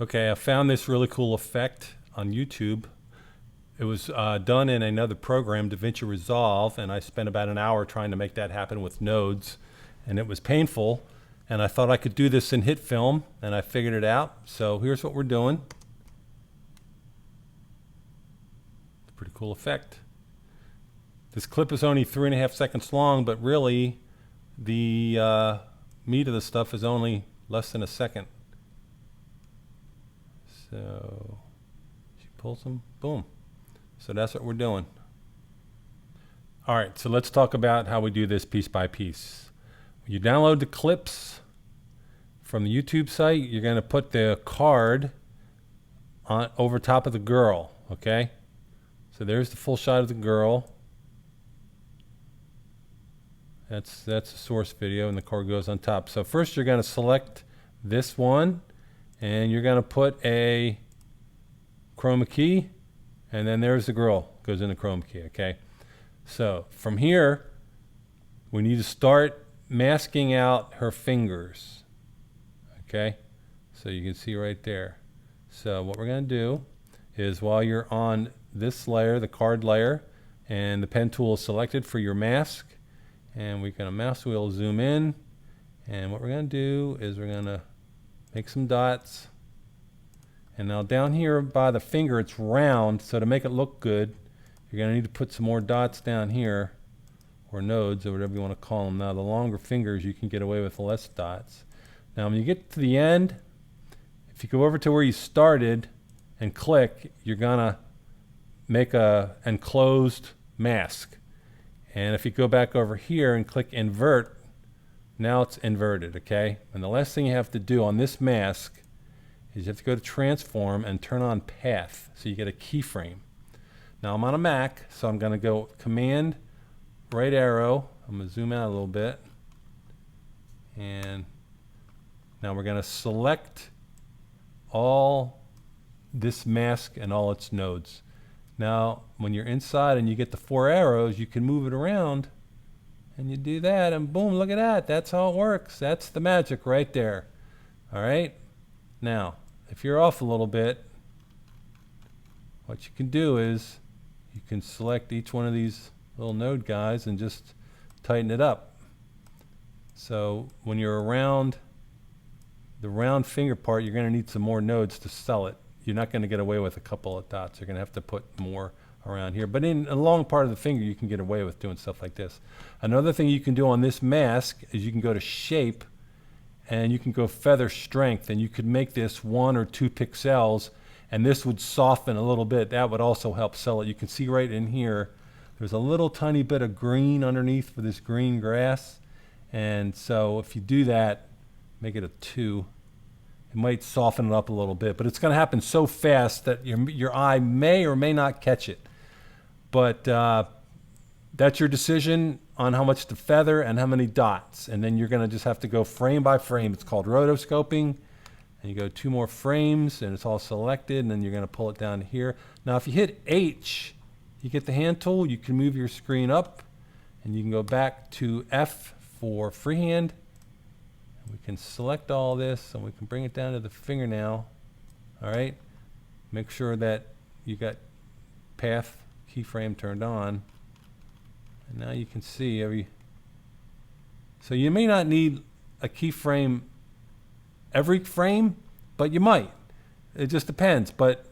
Okay, I found this really cool effect on YouTube. It was done in another program, DaVinci Resolve, and I spent about an hour trying to make that happen with nodes, and it was painful. And I thought I could do this in HitFilm, and I figured it out. So here's what we're doing. It's a pretty cool effect. This clip is only 3.5 seconds long, but really the meat of the stuff is only less than a second. So she pulls them, boom. So that's what we're doing. All right, so let's talk about how we do this piece by piece. When you download the clips from the YouTube site, you're going to put the card on over top of the girl, okay? So there's the full shot of the girl. That's the source video, and the card goes on top. So first you're going to select this one, and you're going to put a chroma key, and then there's the girl, goes in the chroma key, okay? So from here, we need to start masking out her fingers, okay? So you can see right there. So what we're going to do is, while you're on this layer, the card layer, and the pen tool is selected for your mask, and we're going to mouse wheel zoom in, and what we're going to do is we're going to make some dots. And now down here by the finger, it's round, so to make it look good, you're going to need to put some more dots down here, or nodes, or whatever you want to call them. Now the longer fingers, you can get away with less dots. Now when you get to the end, if you go over to where you started and click, you're going to make a enclosed mask. And if you go back over here and click invert, now it's inverted, okay? And the last thing you have to do on this mask is you have to go to transform and turn on path, so you get a keyframe. Now I'm on a Mac, so I'm going to go command right arrow. I'm going to zoom out a little bit, and now we're going to select all this mask and all its nodes. Now when you're inside and you get the 4 arrows, you can move it around, and you do that, and boom, look at that. That's how it works. That's the magic right there. All right? Now, if you're off a little bit, what you can do is you can select each one of these little node guys and just tighten it up. So when you're around the round finger part, you're going to need some more nodes to sell it. You're not going to get away with a couple of dots. You're going to have to put more around here. But in a long part of the finger, you can get away with doing stuff like this. Another thing you can do on this mask is you can go to shape, and you can go feather strength, and you could make this 1 or 2 pixels, and this would soften a little bit. That would also help sell it. You can see right in here, there's a little tiny bit of green underneath for this green grass. And so if you do that, make it a 2. It might soften it up a little bit, but it's going to happen so fast that your eye may or may not catch it. But that's your decision on how much to feather and how many dots. And then you're going to just have to go frame by frame. It's called rotoscoping. And you go 2 more frames, and it's all selected, and then you're going to pull it down to here. Now if you hit H, you get the hand tool, you can move your screen up, and you can go back to F for freehand. We can select all this, and we can bring it down to the fingernail. All right, make sure that you got path keyframe turned on, and now you can see every. So you may not need a keyframe every frame, but you might. It just depends. But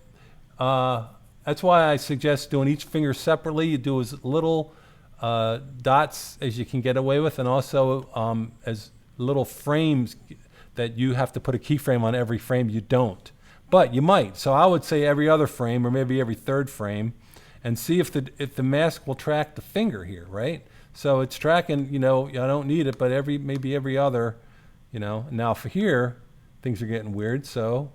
that's why I suggest doing each finger separately. You do as little dots as you can get away with, and also as little frames that you have to put a keyframe on every frame. You don't, but you might. So I would say every other frame, or maybe every 3rd frame, and see if the mask will track the finger here, right? So it's tracking, you know, I don't need it, but maybe every other, you know. Now for here, things are getting weird, so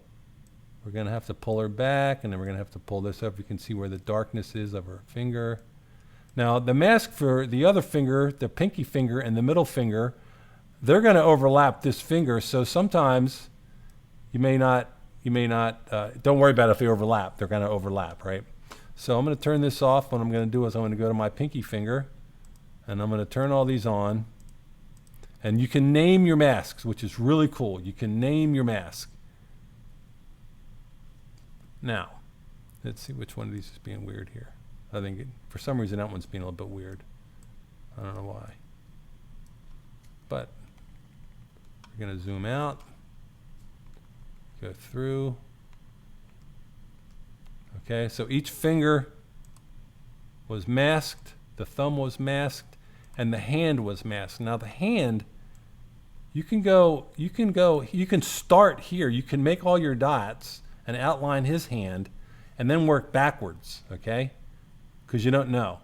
we're going to have to pull her back, and then we're going to have to pull this up. You can see where the darkness is of her finger. Now the mask for the other finger, the pinky finger and the middle finger, they're going to overlap this finger. So sometimes you may not, don't worry about it if they overlap. They're going to overlap, right? So I'm going to turn this off. What I'm going to do is I'm going to go to my pinky finger, and I'm going to turn all these on. And you can name your masks, which is really cool. You can name your mask. Now, let's see which one of these is being weird here. I think for some reason that one's being a little bit weird. I don't know why. But we're going to zoom out, go through. Okay, so each finger was masked, the thumb was masked, and the hand was masked. Now the hand, you can start here. You can make all your dots and outline his hand and then work backwards, okay? Because you don't know.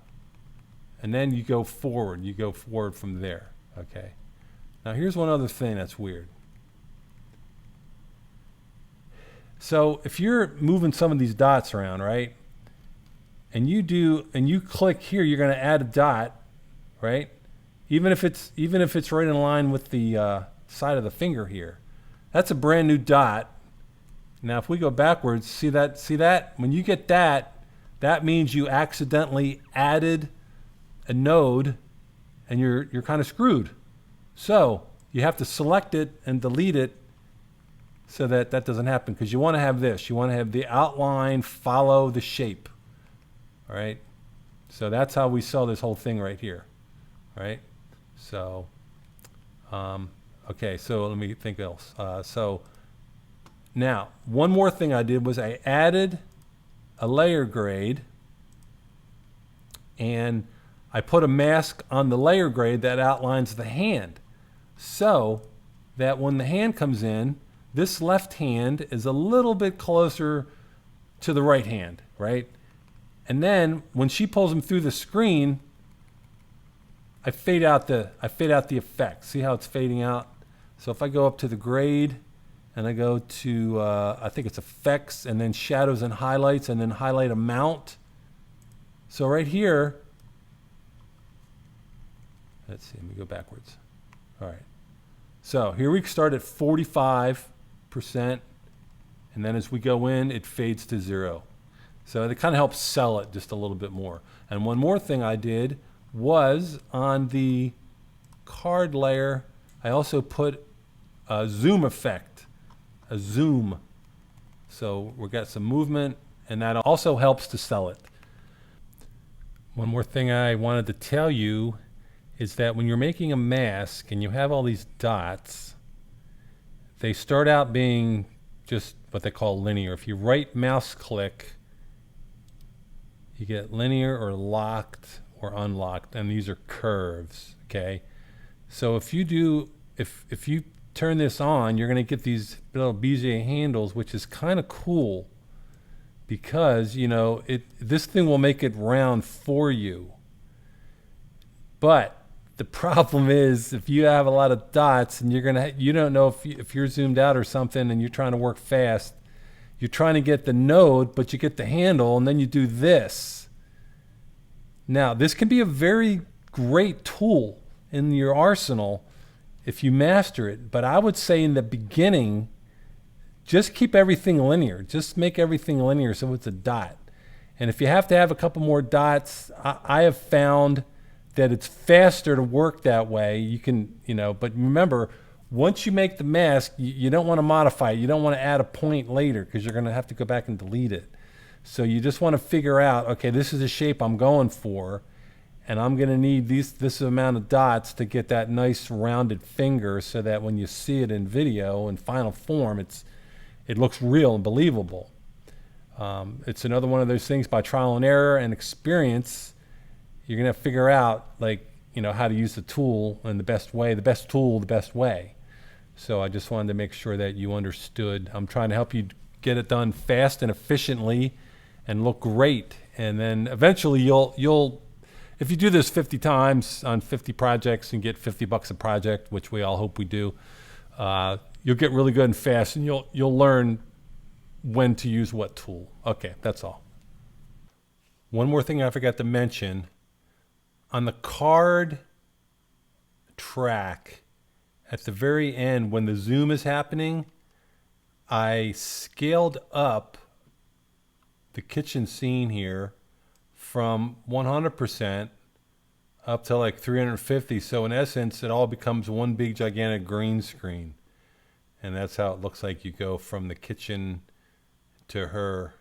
And then you go forward from there, okay? Now here's one other thing that's weird. So if you're moving some of these dots around, right? And you click here, you're going to add a dot, right? Even if it's right in line with the side of the finger here. That's a brand new dot. Now if we go backwards, see that? When you get that, that means you accidentally added a node and you're kind of screwed. So you have to select it and delete it so that doesn't happen, because you want to have this. You want to have the outline follow the shape. All right? So that's how we saw this whole thing right here. All right? So, okay, so let me think else. So now, one more thing I did was I added a layer grade, and I put a mask on the layer grade that outlines the hand, so that when the hand comes in, this left hand is a little bit closer to the right hand, right? And then when she pulls them through the screen, I fade out the effect. See how it's fading out? So if I go up to the grade and I go to I think it's effects and then shadows and highlights and then highlight amount. So right here, let's see, let me go backwards. All right. So here we start at 45%, and then as we go in, it fades to 0. So it kind of helps sell it just a little bit more. And one more thing I did was on the card layer, I also put a zoom effect, a zoom. So we've got some movement, and that also helps to sell it. One more thing I wanted to tell you is that when you're making a mask and you have all these dots, they start out being just what they call linear. If you right mouse click, you get linear or locked or unlocked, and these are curves, okay? So if you turn this on, you're gonna get these little Bezier handles, which is kind of cool because, you know, this thing will make it round for you. But the problem is if you have a lot of dots and you don't know if you're zoomed out or something and you're trying to work fast, you're trying to get the node, but you get the handle and then you do this. Now, this can be a very great tool in your arsenal if you master it, but I would say in the beginning, just keep everything linear. Just make everything linear so it's a dot. And if you have to have a couple more dots, I have found that it's faster to work that way. You can, but remember, once you make the mask, you don't want to modify it. You don't want to add a point later because you're going to have to go back and delete it. So you just want to figure out, okay, this is the shape I'm going for, and I'm going to need this amount of dots to get that nice rounded finger so that when you see it in video in final form, it looks real and believable. It's another one of those things by trial and error and experience. You're going to figure out, how to use the tool in the best way, the best tool, the best way. So I just wanted to make sure that you understood. I'm trying to help you get it done fast and efficiently and look great. And then eventually you'll if you do this 50 times on 50 projects and get $50 a project, which we all hope we do, you'll get really good and fast, and you'll learn when to use what tool. Okay, that's all. One more thing I forgot to mention. On the card track, at the very end, when the zoom is happening, I scaled up the kitchen scene here from 100% up to like 350. So in essence, it all becomes one big gigantic green screen. And that's how it looks like you go from the kitchen to her